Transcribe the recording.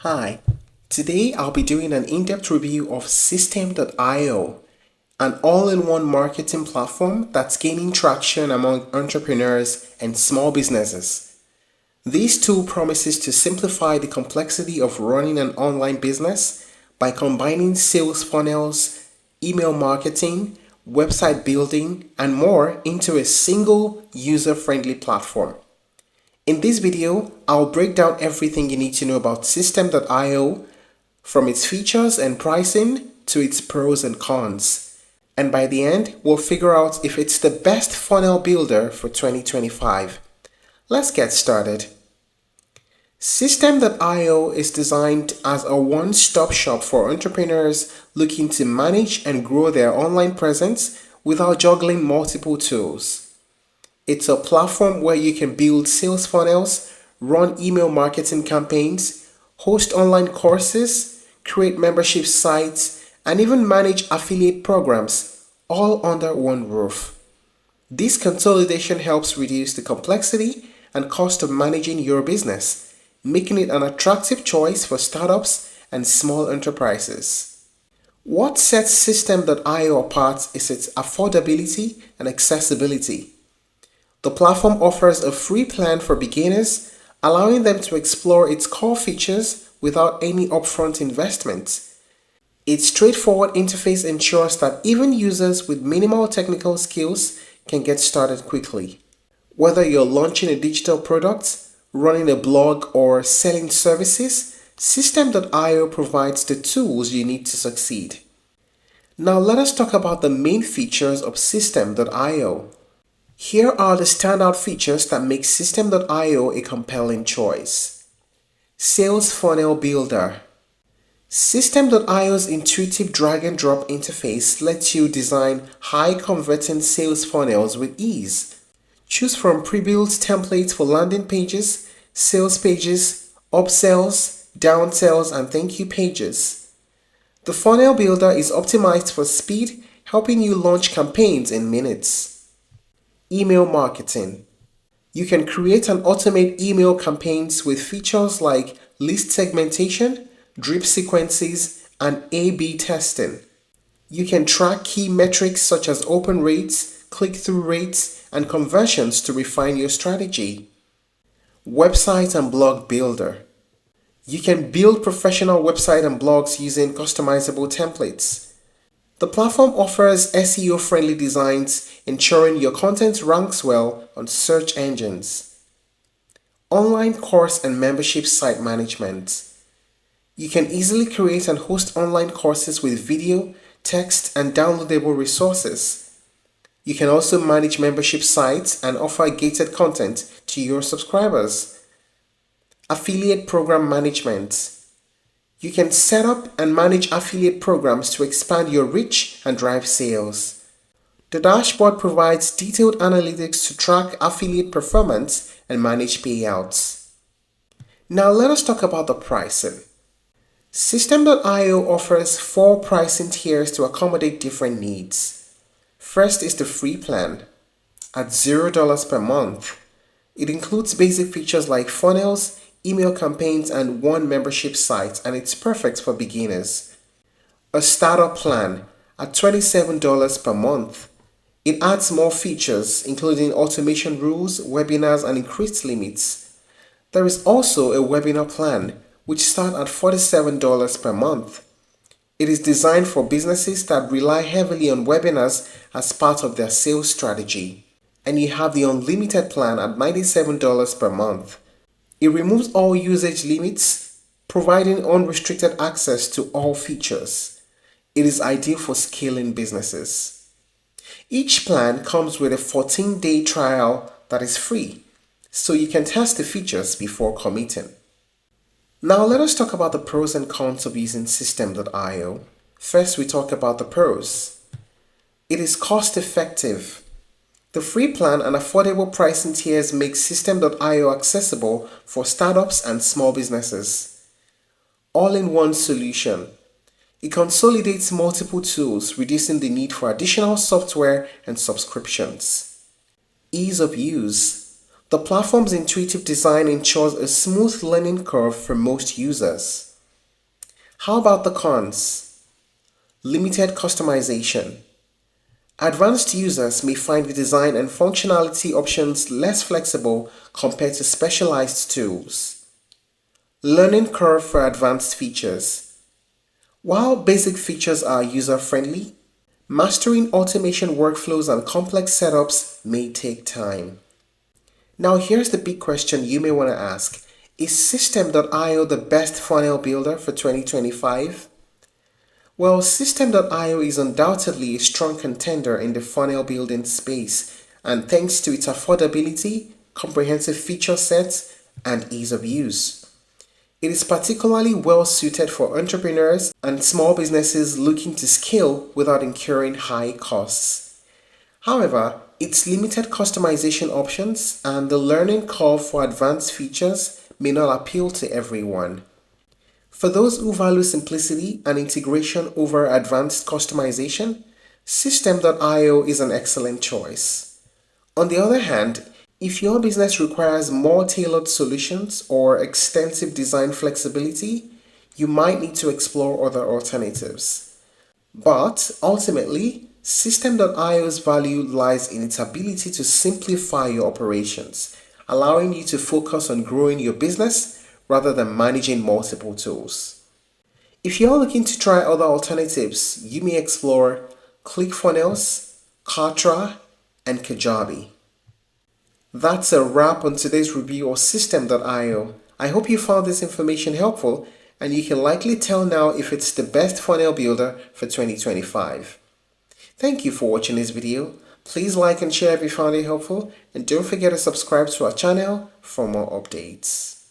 Hi, today I'll be doing an in-depth review of Systemeio, an all-in-one marketing platform that's gaining traction among entrepreneurs and small businesses. This tool promises to simplify the complexity of running an online business by combining sales funnels, email marketing, website building, and more into a single user-friendly platform. In this video, I'll break down everything you need to know about Systemeio, from its features and pricing to its pros and cons. And by the end, we'll figure out if it's the best funnel builder for 2025. Let's get started. Systemeio is designed as a one-stop shop for entrepreneurs looking to manage and grow their online presence without juggling multiple tools. It's a platform where you can build sales funnels, run email marketing campaigns, host online courses, create membership sites, and even manage affiliate programs, all under one roof. This consolidation helps reduce the complexity and cost of managing your business, making it an attractive choice for startups and small enterprises. What sets Systemeio apart is its affordability and accessibility. The platform offers a free plan for beginners, allowing them to explore its core features without any upfront investment. Its straightforward interface ensures that even users with minimal technical skills can get started quickly. Whether you're launching a digital product, running a blog, or selling services, Systemeio provides the tools you need to succeed. Now let us talk about the main features of Systemeio. Here are the standout features that make Systemeio a compelling choice. Sales Funnel Builder. Systemeio's intuitive drag-and-drop interface lets you design high-converting sales funnels with ease. Choose from pre-built templates for landing pages, sales pages, upsells, downsells, and thank you pages. The funnel builder is optimized for speed, helping you launch campaigns in minutes. Email marketing. You can create and automate email campaigns with features like list segmentation, drip sequences, and A/B testing. You can track key metrics such as open rates, click-through rates, and conversions to refine your strategy. Website and blog builder. You can build professional website and blogs using customizable templates. The platform offers SEO-friendly designs, ensuring your content ranks well on search engines. Online course and membership site management. You can easily create and host online courses with video, text, and downloadable resources. You can also manage membership sites and offer gated content to your subscribers. Affiliate program management. You can set up and manage affiliate programs to expand your reach and drive sales. The dashboard provides detailed analytics to track affiliate performance and manage payouts. Now let us talk about the pricing. Systemeio offers 4 pricing tiers to accommodate different needs. First is the free plan at $0 per month. It includes basic features like funnels, email campaigns, and one membership site, and it's perfect for beginners. A startup plan at $27 per month. It adds more features, including automation rules, webinars, and increased limits. There is also a webinar plan, which starts at $47 per month. It is designed for businesses that rely heavily on webinars as part of their sales strategy. And you have the unlimited plan at $97 per month. It removes all usage limits, providing unrestricted access to all features. It is ideal for scaling businesses. Each plan comes with a 14-day trial that is free, so you can test the features before committing. Now let us talk about the pros and cons of using Systemeio. First, we talk about the pros. It is cost-effective. The free plan and affordable pricing tiers make Systemeio accessible for startups and small businesses. All-in-one solution. It consolidates multiple tools, reducing the need for additional software and subscriptions. Ease of use. The platform's intuitive design ensures a smooth learning curve for most users. How about the cons? Limited customization. Advanced users may find the design and functionality options less flexible compared to specialized tools. Learning curve for advanced features. While basic features are user-friendly, mastering automation workflows and complex setups may take time. Now here's the big question you may want to ask. Is Systemeio the best funnel builder for 2025? Well, Systemeio is undoubtedly a strong contender in the funnel building space, and thanks to its affordability, comprehensive feature sets, and ease of use. It is particularly well suited for entrepreneurs and small businesses looking to scale without incurring high costs. However, its limited customization options and the learning curve for advanced features may not appeal to everyone. For those who value simplicity and integration over advanced customization, Systemeio is an excellent choice. On the other hand, if your business requires more tailored solutions or extensive design flexibility, you might need to explore other alternatives. But ultimately, Systemeio's value lies in its ability to simplify your operations, allowing you to focus on growing your business rather than managing multiple tools. If you're looking to try other alternatives, you may explore ClickFunnels, Kartra, and Kajabi. That's a wrap on today's review of Systemeio. I hope you found this information helpful, and you can likely tell now if it's the best funnel builder for 2025. Thank you for watching this video. Please like and share if you found it helpful, and don't forget to subscribe to our channel for more updates.